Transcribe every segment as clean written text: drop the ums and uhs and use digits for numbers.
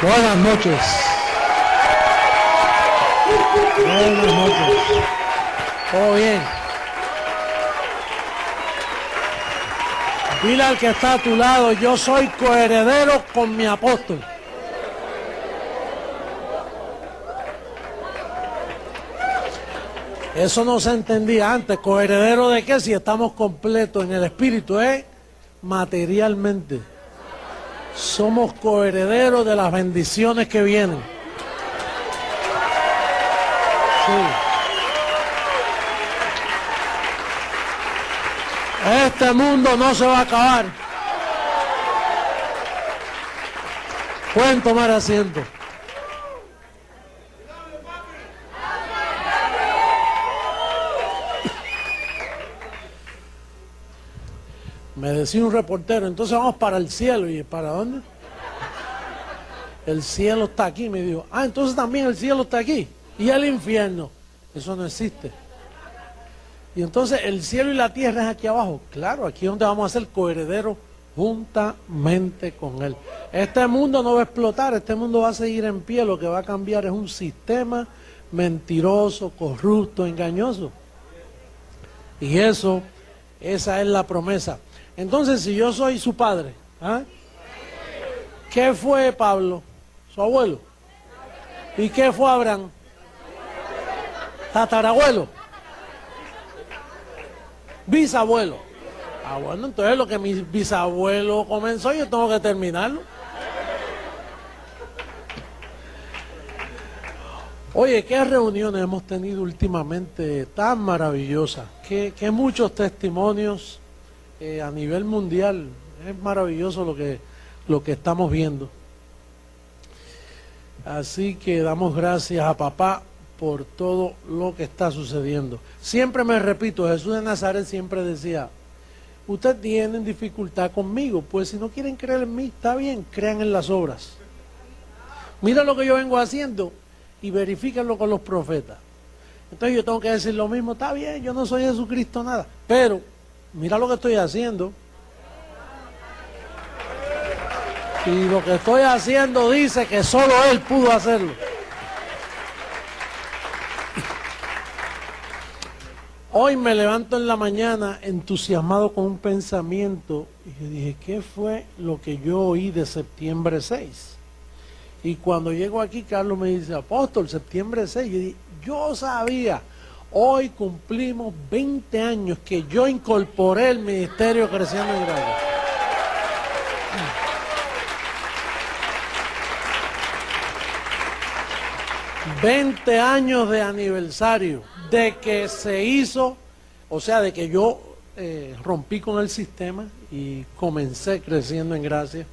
Buenas noches. Buenas noches. ¿Todo bien? Dile al que está a tu lado, yo soy coheredero con mi apóstol. Eso no se entendía antes. ¿Coheredero de qué? Si estamos completos en el espíritu, materialmente. Somos coherederos de las bendiciones que vienen. Sí. Este mundo no se va a acabar. Pueden tomar asiento. Me decía un reportero, entonces vamos para el cielo. ¿Y para dónde? El cielo está aquí, me dijo. Ah, entonces también el cielo está aquí. ¿Y el infierno? Eso no existe. Y entonces el cielo y la tierra es aquí abajo. Claro, aquí es donde vamos a ser coherederos juntamente con Él. Este mundo no va a explotar, este mundo va a seguir en pie. Lo que va a cambiar es un sistema mentiroso, corrupto, engañoso. Y esa es la promesa. Entonces, si yo soy su padre, ¿qué fue Pablo? Su abuelo. ¿Y qué fue Abraham? Tatarabuelo. Bisabuelo. Ah, bueno, entonces lo que mi bisabuelo comenzó, yo tengo que terminarlo. Oye, qué reuniones hemos tenido últimamente tan maravillosas, qué muchos testimonios a nivel mundial. Es maravilloso lo que estamos viendo. Así que damos gracias a papá por todo lo que está sucediendo. Siempre me repito, Jesús de Nazaret siempre decía, ustedes tienen dificultad conmigo, pues si no quieren creer en mí, está bien, crean en las obras. Mira lo que yo vengo haciendo y verifíquenlo con los profetas. Entonces yo tengo que decir lo mismo, está bien, yo no soy Jesucristo nada, pero mira lo que estoy haciendo. Y lo que estoy haciendo dice que solo Él pudo hacerlo. Hoy me levanto en la mañana entusiasmado con un pensamiento y yo dije, ¿qué fue lo que yo oí de septiembre 6? Y cuando llego aquí, Carlos me dice, apóstol, septiembre 6. Yo dije, yo sabía, hoy cumplimos 20 años que yo incorporé el ministerio Creciendo en Gracia. 20 años de aniversario de que se hizo, o sea, de que yo rompí con el sistema y comencé Creciendo en Gracia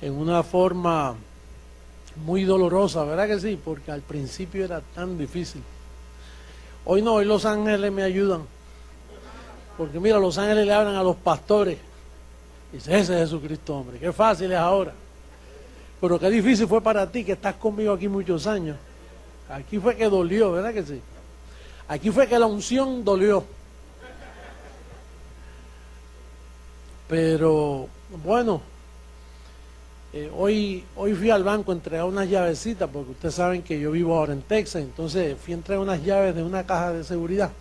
en una forma muy dolorosa, ¿verdad que sí? Porque al principio era tan difícil. Hoy no, hoy los ángeles me ayudan. Porque mira, los ángeles le hablan a los pastores. Y dice, ese es Jesucristo, hombre, qué fácil es ahora. Pero qué difícil fue para ti que estás conmigo aquí muchos años. Aquí fue que dolió, ¿verdad que sí? Aquí fue que la unción dolió. Pero, bueno, hoy fui al banco a entregar unas llavecitas, porque ustedes saben que yo vivo ahora en Texas, entonces fui a entregar unas llaves de una caja de seguridad.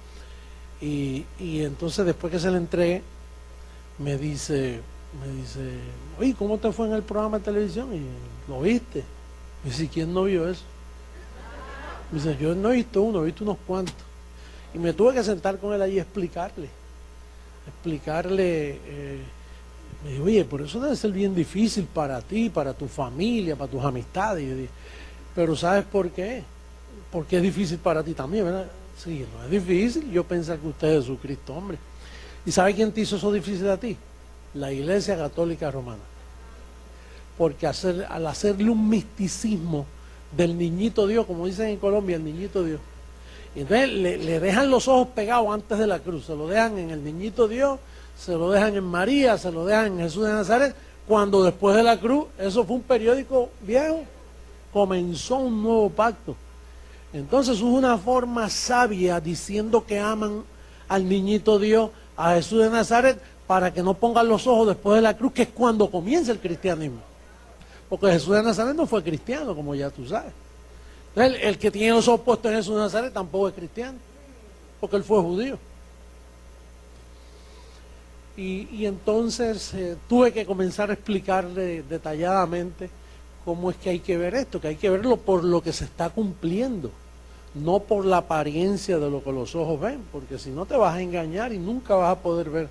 Y entonces después que se le entregué, me dice, oye, ¿cómo te fue en el programa de televisión? Y ¿lo viste? Me dice, ¿quién no vio eso? Me dice, yo no he visto uno, he visto unos cuantos. Y me tuve que sentar con él allí y explicarle. Me dijo, oye, por eso debe ser bien difícil para ti, para tu familia, para tus amistades. Y yo dije, pero ¿sabes por qué? Porque es difícil para ti también, ¿verdad? Sí, no es difícil. Yo pensé que usted es Jesucristo, hombre. ¿Y sabe quién te hizo eso difícil a ti? La Iglesia Católica Romana. Porque al hacerle un misticismo del niñito Dios, como dicen en Colombia, el niñito Dios. Y entonces le dejan los ojos pegados antes de la cruz, se lo dejan en el niñito Dios, se lo dejan en María, se lo dejan en Jesús de Nazaret, cuando después de la cruz, eso fue un periódico viejo, comenzó un nuevo pacto. Entonces es una forma sabia diciendo que aman al niñito Dios, a Jesús de Nazaret, para que no pongan los ojos después de la cruz, que es cuando comienza el cristianismo. Porque Jesús de Nazaret no fue cristiano, como ya tú sabes. Entonces, el que tiene los ojos puestos en Jesús de Nazaret tampoco es cristiano, porque él fue judío. Y entonces tuve que comenzar a explicarle detalladamente cómo es que hay que ver esto, que hay que verlo por lo que se está cumpliendo, no por la apariencia de lo que los ojos ven, porque si no te vas a engañar y nunca vas a poder ver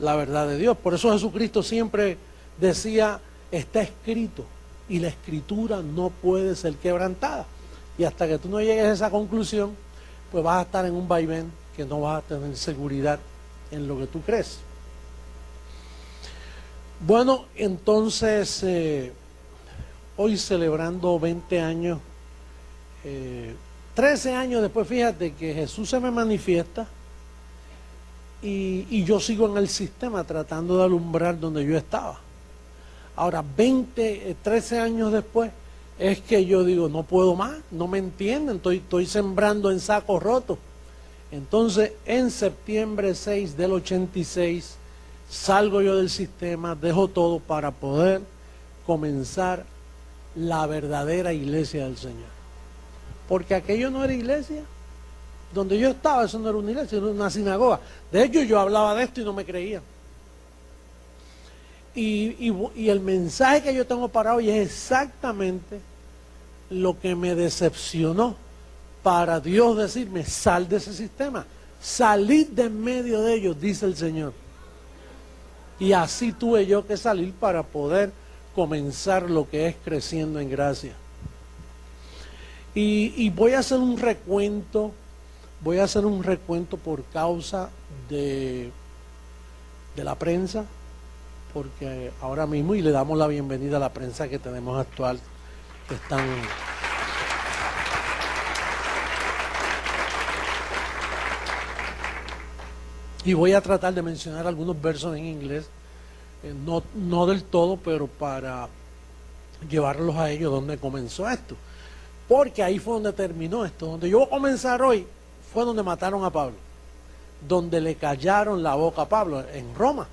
la verdad de Dios. Por eso Jesucristo siempre decía, está escrito, y la escritura no puede ser quebrantada. Y hasta que tú no llegues a esa conclusión, pues vas a estar en un vaivén que no vas a tener seguridad en lo que tú crees. Bueno, entonces, hoy celebrando 20 años, 13 años después, fíjate que Jesús se me manifiesta y yo sigo en el sistema tratando de alumbrar donde yo estaba. Ahora, 13 años después, es que yo digo, no puedo más, no me entienden, estoy sembrando en sacos rotos. Entonces, en septiembre 6 del 86, salgo yo del sistema, dejo todo para poder comenzar la verdadera iglesia del Señor. Porque aquello no era iglesia. Donde yo estaba, eso no era una iglesia, era una sinagoga. De hecho, yo hablaba de esto y no me creían. Y el mensaje que yo tengo para hoy es exactamente lo que me decepcionó para Dios decirme, sal de ese sistema, salid de en medio de ellos, dice el Señor. Y así tuve yo que salir para poder comenzar lo que es creciendo en gracia. Y voy a hacer un recuento por causa de la prensa, porque ahora mismo, y le damos la bienvenida a la prensa que tenemos actual, que están... Y voy a tratar de mencionar algunos versos en inglés, no del todo, pero para llevarlos a ellos donde comenzó esto. Porque ahí fue donde terminó esto. Donde yo voy a comenzar hoy fue donde mataron a Pablo, donde le callaron la boca a Pablo, en Roma.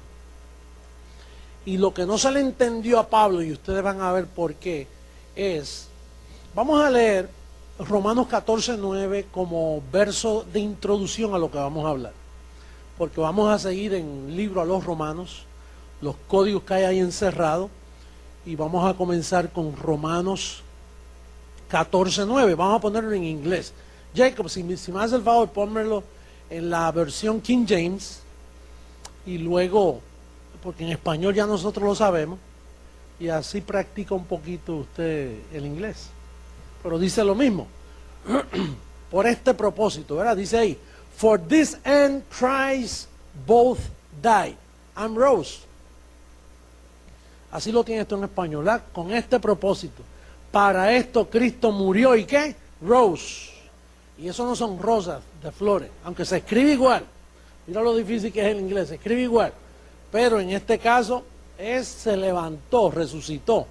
Y lo que no se le entendió a Pablo, y ustedes van a ver por qué, es, vamos a leer Romanos 14:9 como verso de introducción a lo que vamos a hablar. Porque vamos a seguir en el libro a los Romanos, los códigos que hay ahí encerrados, y vamos a comenzar con Romanos 14:9. Vamos a ponerlo en inglés. Jacob, si me hace el favor, pónmelo en la versión King James, y luego, porque en español ya nosotros lo sabemos, y así practica un poquito usted el inglés. Pero dice lo mismo, por este propósito, ¿verdad? Dice ahí, for this end Christ both died and rose. Así lo tiene esto en español, ¿verdad? Con este propósito. Para esto Cristo murió, ¿y qué? Rose. Y eso no son rosas de flores, aunque se escribe igual. Mira lo difícil que es el inglés, se escribe igual. Pero en este caso, se levantó, resucitó.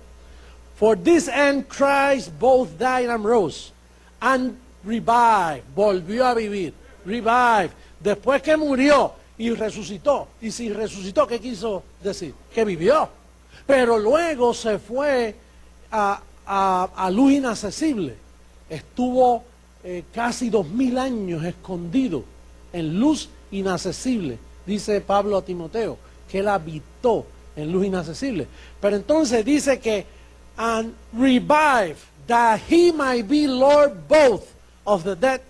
For this end Christ both died and rose. And revived, volvió a vivir. Revive, después que murió y resucitó. Y si resucitó, ¿qué quiso decir? Que vivió. Pero luego se fue a luz inaccesible. Estuvo casi 2000 años escondido en luz inaccesible. Dice Pablo a Timoteo que él habitó en luz inaccesible. Pero entonces dice que and revive, that he might be Lord both of the dead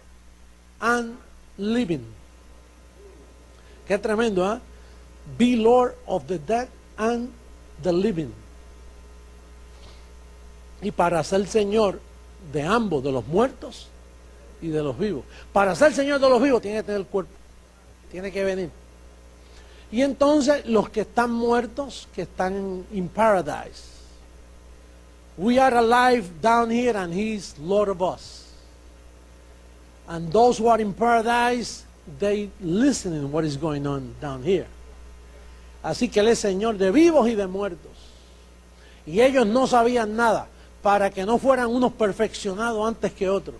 and living. Qué tremendo, ¿eh? Be Lord of the dead and the living. Y para ser Señor de ambos, de los muertos y de los vivos. Para ser Señor de los vivos tiene que tener el cuerpo, tiene que venir. Y entonces los que están muertos, que están in paradise. We are alive down here and He's Lord of us. And those who are in paradise, they listen to what is going on down here. Así que Él es Señor de vivos y de muertos. Y ellos no sabían nada, para que no fueran unos perfeccionados antes que otros.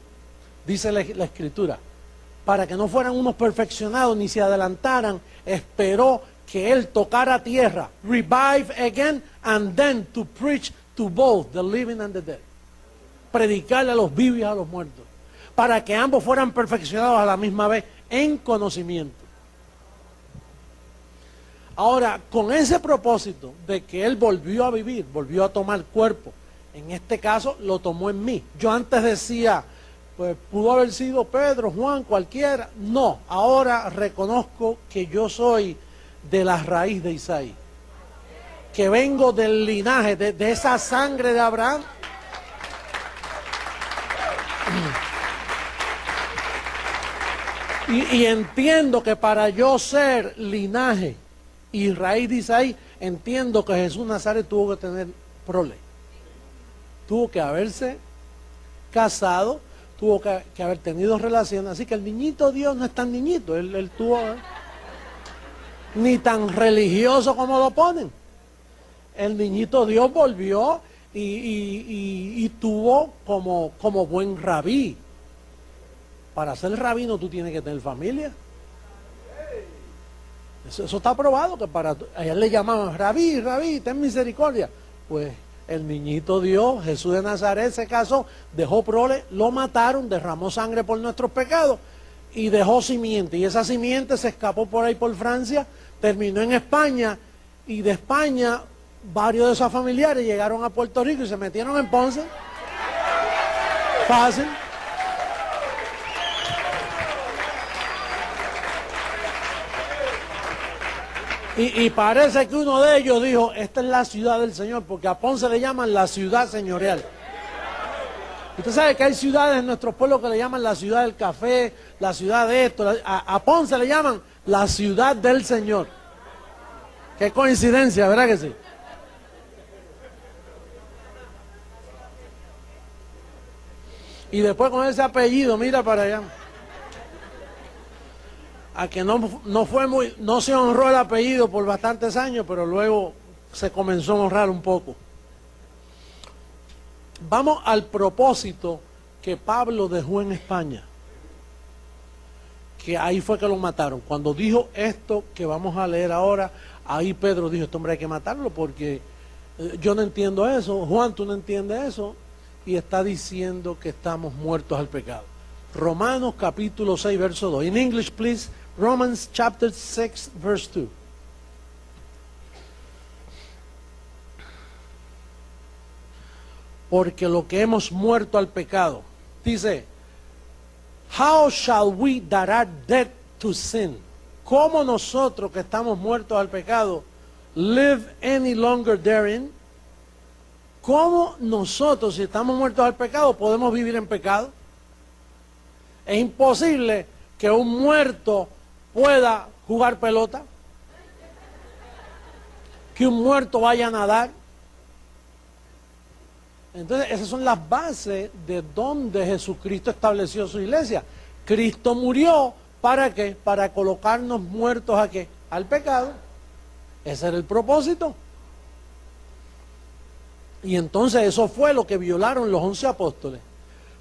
Dice la Escritura. Para que no fueran unos perfeccionados ni se adelantaran, esperó que Él tocara tierra. Revive again and then to preach to both the living and the dead. Predicarle a los vivos y a los muertos, para que ambos fueran perfeccionados a la misma vez en conocimiento. Ahora, con ese propósito de que Él volvió a vivir, volvió a tomar cuerpo, en este caso lo tomó en mí. Yo antes decía, pues pudo haber sido Pedro, Juan, cualquiera. No, ahora reconozco que yo soy de la raíz de Isaí, que vengo del linaje, de esa sangre de Abraham. Y entiendo que para yo ser linaje y raíz de Isaí, entiendo que Jesús Nazaret tuvo que tener problemas. Tuvo que haberse casado, tuvo que haber tenido relaciones. Así que el niñito Dios no es tan niñito, él tuvo, ni tan religioso como lo ponen. El niñito Dios volvió y tuvo como buen rabí. Para ser rabino tú tienes que tener familia. Eso está probado, que a él le llamaban rabí, ten misericordia. Pues el niñito Dios, Jesús de Nazaret, se casó, dejó prole, lo mataron, derramó sangre por nuestros pecados y dejó simiente. Y esa simiente se escapó por ahí por Francia, terminó en España, y de España varios de sus familiares llegaron a Puerto Rico y se metieron en Ponce. Fácil. Y parece que uno de ellos dijo, esta es la ciudad del Señor, porque a Ponce le llaman la ciudad señorial. Usted sabe que hay ciudades en nuestros pueblos que le llaman la ciudad del café, la ciudad de esto. A Ponce le llaman la ciudad del Señor. Qué coincidencia, ¿verdad que sí? Y después con ese apellido, mira para allá. A que no se honró el apellido por bastantes años, pero luego se comenzó a honrar un poco. Vamos al propósito que Pablo dejó en España, que ahí fue que lo mataron. Cuando dijo esto que vamos a leer ahora, ahí Pedro dijo, este hombre hay que matarlo porque yo no entiendo eso, Juan, tú no entiendes eso, y está diciendo que estamos muertos al pecado. Romanos capítulo 6, verso 2. In English, please. Romans chapter 6, verse 2. Porque lo que hemos muerto al pecado, dice, how shall we that are dead to sin? ¿Cómo nosotros que estamos muertos al pecado, live any longer therein? ¿Cómo nosotros, si estamos muertos al pecado, podemos vivir en pecado? Es imposible que un muerto pueda jugar pelota, que un muerto vaya a nadar. Entonces esas son las bases de donde Jesucristo estableció su iglesia. Cristo murió, ¿para qué? Para colocarnos muertos ¿a qué? Al pecado. Ese era el propósito. Y entonces eso fue lo que violaron los 11 apóstoles.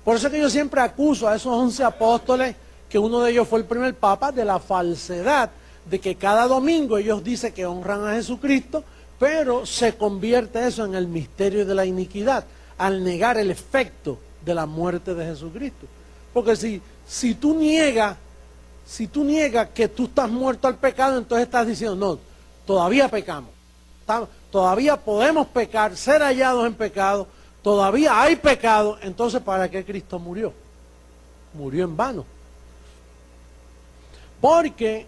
Por eso es que yo siempre acuso a esos 11 apóstoles, que uno de ellos fue el primer papa, de la falsedad de que cada domingo ellos dicen que honran a Jesucristo, pero se convierte eso en el misterio de la iniquidad, al negar el efecto de la muerte de Jesucristo. Porque si tú niegas que tú estás muerto al pecado, entonces estás diciendo, no, todavía pecamos, todavía podemos pecar, ser hallados en pecado, todavía hay pecado. Entonces, ¿para qué Cristo murió? Murió en vano. Porque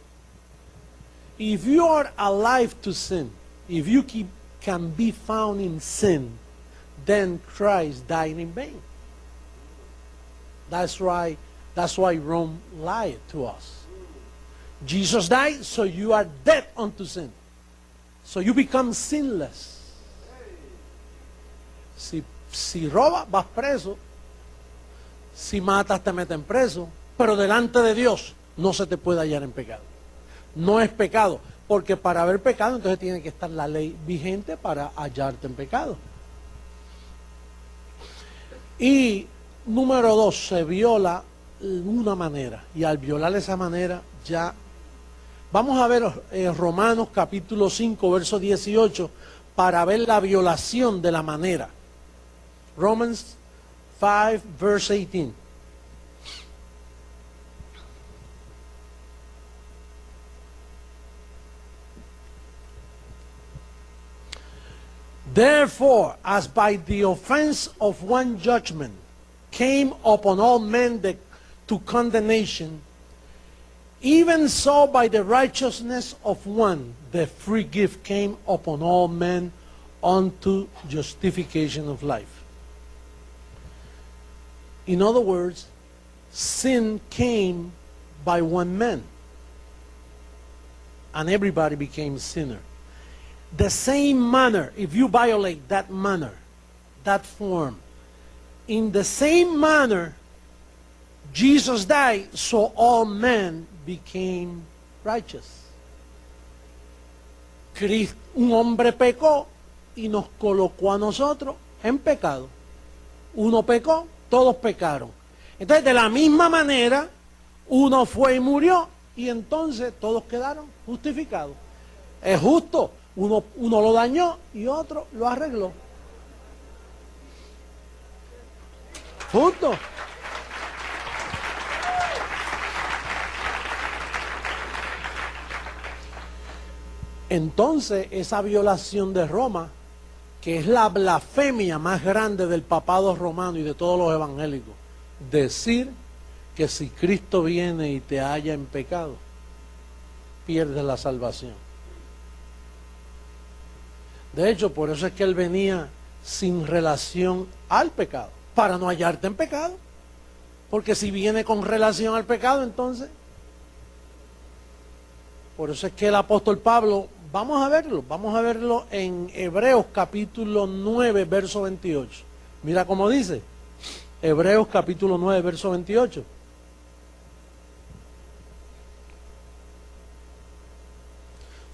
if you are alive to sin, if you can be found in sin, then Christ died in vain. That's why Rome lied to us. Jesus died, so you are dead unto sin. So you become sinless. Si robas, vas preso. Si matas, te meten preso. Pero delante de Dios no se te puede hallar en pecado. No es pecado, porque para haber pecado entonces tiene que estar la ley vigente para hallarte en pecado. Y número 2, se viola una manera, y al violar esa manera ya... Vamos a ver Romanos capítulo 5, verso 18, para ver la violación de la manera. Romans 5, verse 18. Therefore, as by the offense of one judgment came upon all men to condemnation, even so by the righteousness of one the free gift came upon all men unto justification of life. In other words, sin came by one man, and everybody became sinner. The same manner, if you violate that manner, that form, in the same manner, Jesus died, so all men became righteous. Un hombre pecó y nos colocó a nosotros en pecado. Uno pecó, todos pecaron. Entonces, de la misma manera, uno fue y murió, y entonces todos quedaron justificados. Es justo. Uno lo dañó y otro lo arregló. Justo. Entonces, esa violación de Roma, que es la blasfemia más grande del papado romano y de todos los evangélicos, decir que si Cristo viene y te halla en pecado, pierdes la salvación. De hecho, por eso es que Él venía sin relación al pecado, para no hallarte en pecado. Porque si viene con relación al pecado, entonces... Por eso es que el apóstol Pablo, vamos a verlo en Hebreos capítulo 9, verso 28. Mira cómo dice, Hebreos capítulo 9, verso 28.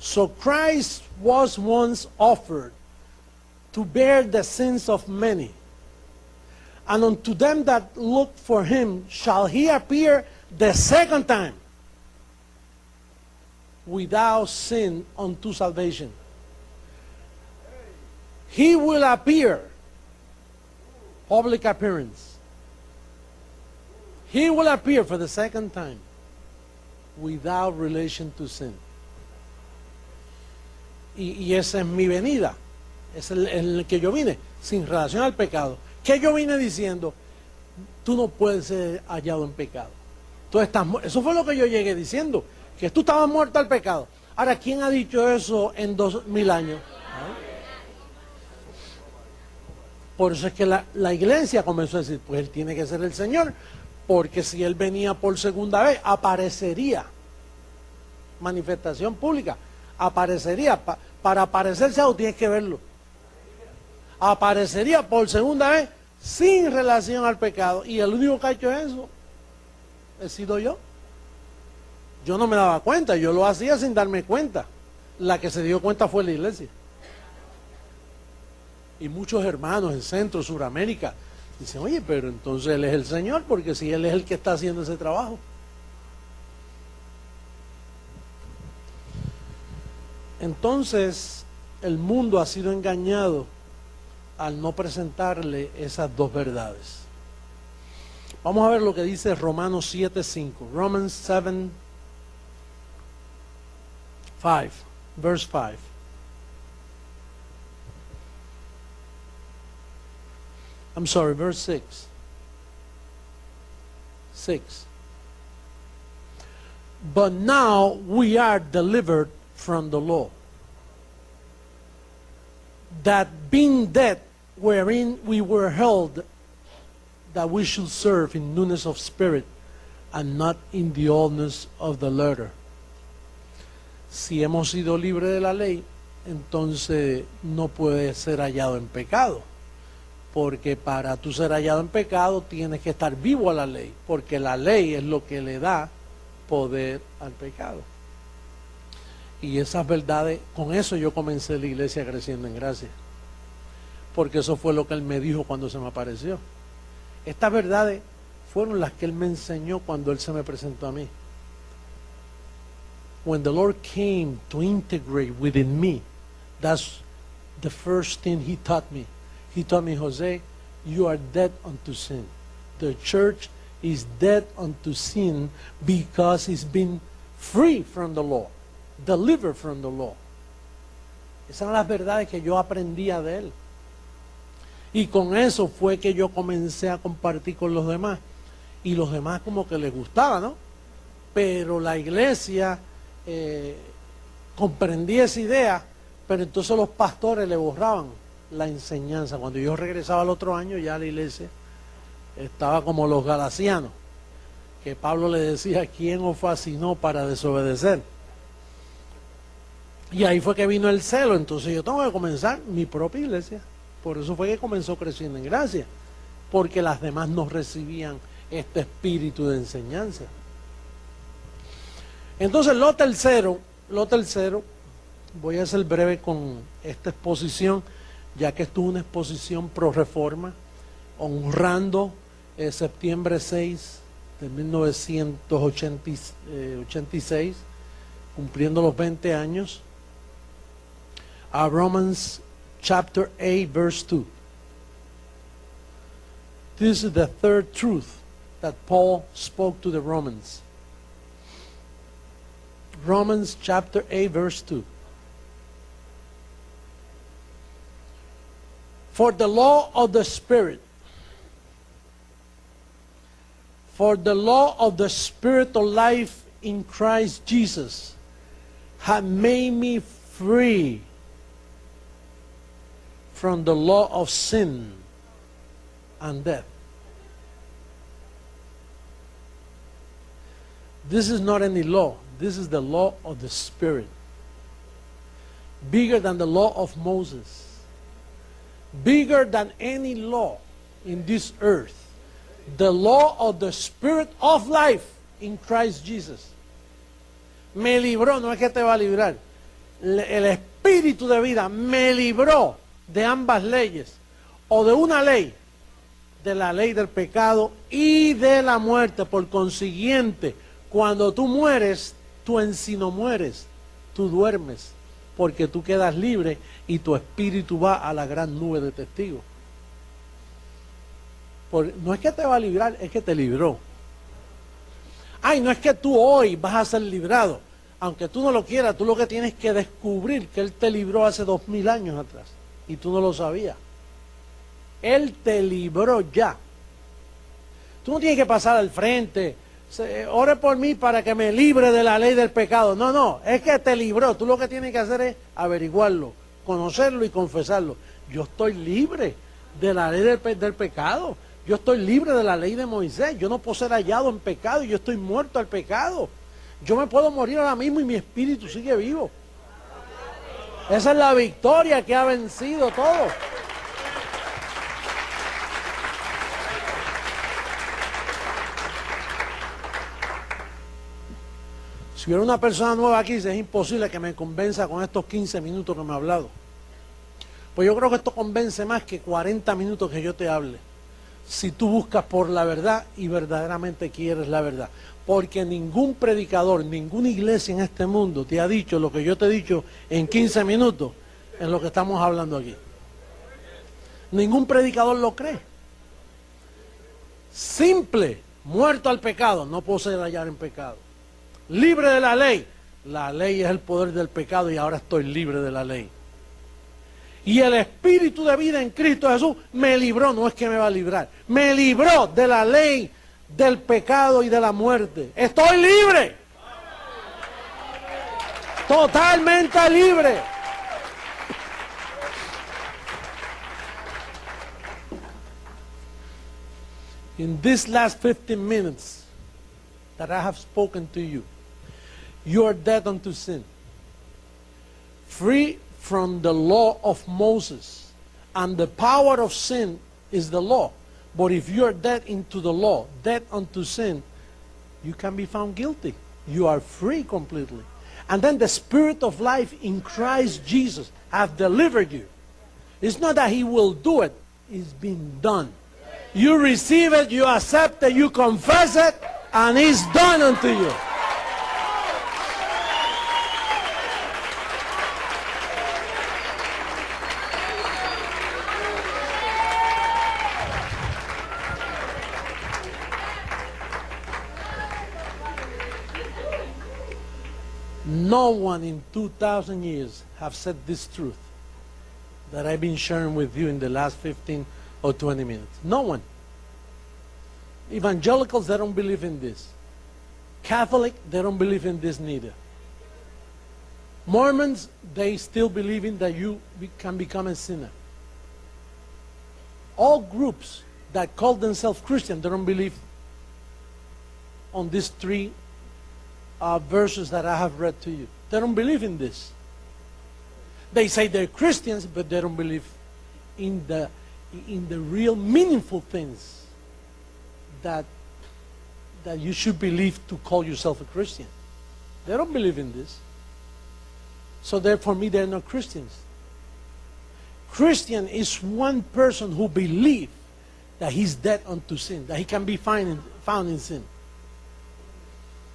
So Christ was once offered to bear the sins of many, and unto them that look for him shall he appear the second time without sin unto salvation. He will appear, public appearance. He will appear for the second time without relation to sin. Y esa es mi venida, es el que yo vine, sin relación al pecado. ¿Qué yo vine diciendo? Tú no puedes ser hallado en pecado. Tú estás eso fue lo que yo llegué diciendo, que tú estabas muerto al pecado. Ahora, ¿quién ha dicho eso en 2000 años? Por eso es que la iglesia comenzó a decir, pues Él tiene que ser el Señor, porque si Él venía por segunda vez, aparecería, manifestación pública, aparecería, para aparecerse a tienes que verlo. Aparecería por segunda vez sin relación al pecado. Y el único que ha hecho eso he sido yo. Yo no me daba cuenta, yo lo hacía sin darme cuenta. La que se dio cuenta fue la iglesia. Y muchos hermanos en Centro, Suramérica, dicen, oye, pero entonces Él es el Señor, porque si Él es el que está haciendo ese trabajo. Entonces, el mundo ha sido engañado al no presentarle esas dos verdades. Vamos a ver lo que dice Romanos 7:5. Romans 7:5, verse 5. I'm sorry, verse 6. 6. But now we are delivered from the law, that being dead wherein we were held, that we should serve in newness of spirit and not in the oldness of the letter. Si hemos sido libres de la ley, entonces no puede ser hallado en pecado, porque para tú ser hallado en pecado tienes que estar vivo a la ley, porque la ley es lo que le da poder al pecado. Y esas verdades, con eso yo comencé la iglesia creciendo en gracia, porque eso fue lo que Él me dijo cuando se me apareció. Estas verdades fueron las que Él me enseñó cuando Él se me presentó a mí. When the Lord came to integrate within me, that's the first thing he taught me, Jose, you are dead unto sin. The church is dead unto sin because it's been free from the law, delivered from the law. Esas son las verdades que yo aprendía de él. Y con eso fue que yo comencé a compartir con los demás. Y los demás como que les gustaba, ¿no? Pero la iglesia comprendía esa idea, pero entonces los pastores le borraban la enseñanza. Cuando yo regresaba al otro año, ya la iglesia estaba como los galasianos, que Pablo le decía, ¿quién os fascinó para desobedecer? Y ahí fue que vino el celo. Entonces yo tengo que comenzar mi propia iglesia. Por eso fue que comenzó creciendo en gracia, porque las demás no recibían este espíritu de enseñanza. Entonces lo tercero, voy a ser breve con esta exposición, ya que esto es una exposición pro reforma, honrando septiembre 6 de 1986, cumpliendo los 20 años, a Romans chapter 8 verse 2. This is the third truth that Paul spoke to the Romans. Romans chapter 8 verse 2. For the law of the Spirit of life in Christ Jesus had made me free from the law of sin and death. This is not any law. This is the law of the Spirit. Bigger than the law of Moses. Bigger than any law in this earth. The law of the Spirit of life in Christ Jesus. Me libró, no es que te va a librar. El Espíritu de vida me libró de ambas leyes, o de una ley, de la ley del pecado y de la muerte. Por consiguiente, cuando tú mueres, tú en sí no mueres, tú duermes, porque tú quedas libre y tu espíritu va a la gran nube de testigos. No es que te va a librar, es que te libró. Ay, no es que tú hoy vas a ser librado, aunque tú no lo quieras, tú lo que tienes que descubrir que Él te libró hace 2000 años atrás. Y tú no lo sabías. Él te libró ya. Tú no tienes que pasar al frente. Ore por mí para que me libre de la ley del pecado. No, no, es que te libró. Tú lo que tienes que hacer es averiguarlo, conocerlo y confesarlo. Yo estoy libre de la ley del pecado. Yo estoy libre de la ley de Moisés. Yo no puedo ser hallado en pecado y yo estoy muerto al pecado. Yo me puedo morir ahora mismo y mi espíritu sigue vivo. Esa es la victoria que ha vencido todo. Si hubiera una persona nueva aquí, es imposible que me convenza con estos 15 minutos que me ha hablado. Pues yo creo que esto convence más que 40 minutos que yo te hable. Si tú buscas por la verdad y verdaderamente quieres la verdad. Porque ningún predicador, ninguna iglesia en este mundo te ha dicho lo que yo te he dicho en 15 minutos, en lo que estamos hablando aquí. Ningún predicador lo cree. Simple, muerto al pecado, no puedo ser hallado en pecado. Libre de la ley es el poder del pecado y ahora estoy libre de la ley. Y el Espíritu de vida en Cristo Jesús me libró, no es que me va a librar, me libró de la ley, del pecado y de la muerte. Estoy libre. Totalmente libre. In these last 15 minutes that I have spoken to you, you are dead unto sin, free from the law of Moses, and the power of sin is the law. But if you are dead into the law, dead unto sin, you can be found guilty. You are free completely. And then the Spirit of life in Christ Jesus hath delivered you. It's not that He will do it, it's been done. You receive it, you accept it, you confess it, and it's done unto you. No one in 2,000 years have said this truth that I've been sharing with you in the last 15 or 20 minutes. No one. Evangelicals, they don't believe in this. Catholic, they don't believe in this neither. Mormons, they still believe in that you can become a sinner. All groups that call themselves Christian, they don't believe on these three verses that I have read to you. They don't believe in this. They say they're Christians, but they don't believe in the real meaningful things that you should believe to call yourself a Christian. They don't believe in this. So for me, they're not Christians. Christian is one person who believes that he's dead unto sin, that he can be found in sin,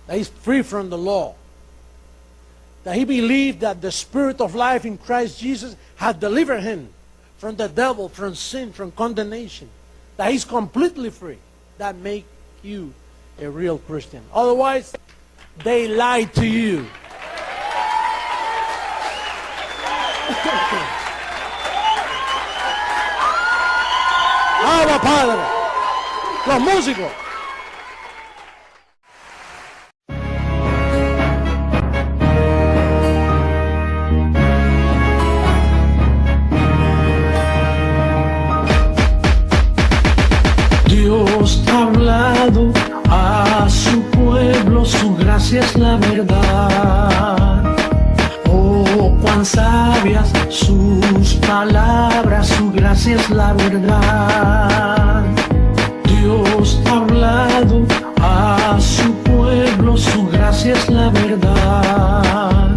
that he's free from the law, that he believes that the Spirit of life in Christ Jesus has delivered him from the devil, from sin, from condemnation, that he's completely free. That makes you a real Christian. Otherwise, they lie to you. Abba Padre, los músicos. Dios ha hablado a su pueblo, su gracia es la verdad. Oh, cuán sabias sus palabras, su gracia es la verdad. Dios ha hablado a su pueblo, su gracia es la verdad.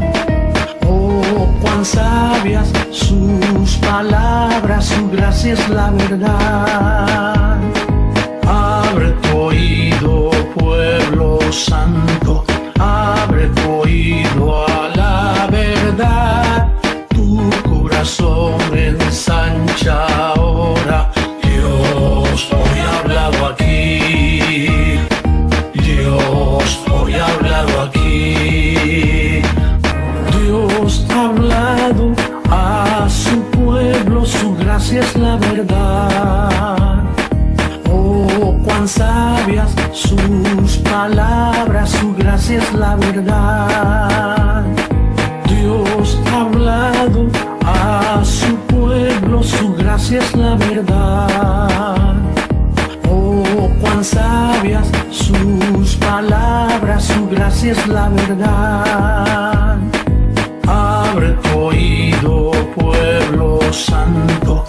Oh, cuán sabias sus palabras, su gracia es la verdad. Abre tu oído, pueblo santo, abre tu oído a la verdad. Tu corazón ensancha ahora. Dios hoy ha hablado aquí. Dios hoy ha hablado aquí. Dios ha hablado a su pueblo, su gracia es la verdad. Oh, cuán sabias sus palabras, su gracia es la verdad. Dios ha hablado a su pueblo, su gracia es la verdad. Oh, cuán sabias sus palabras, su gracia es la verdad. Abre tu oído, pueblo santo,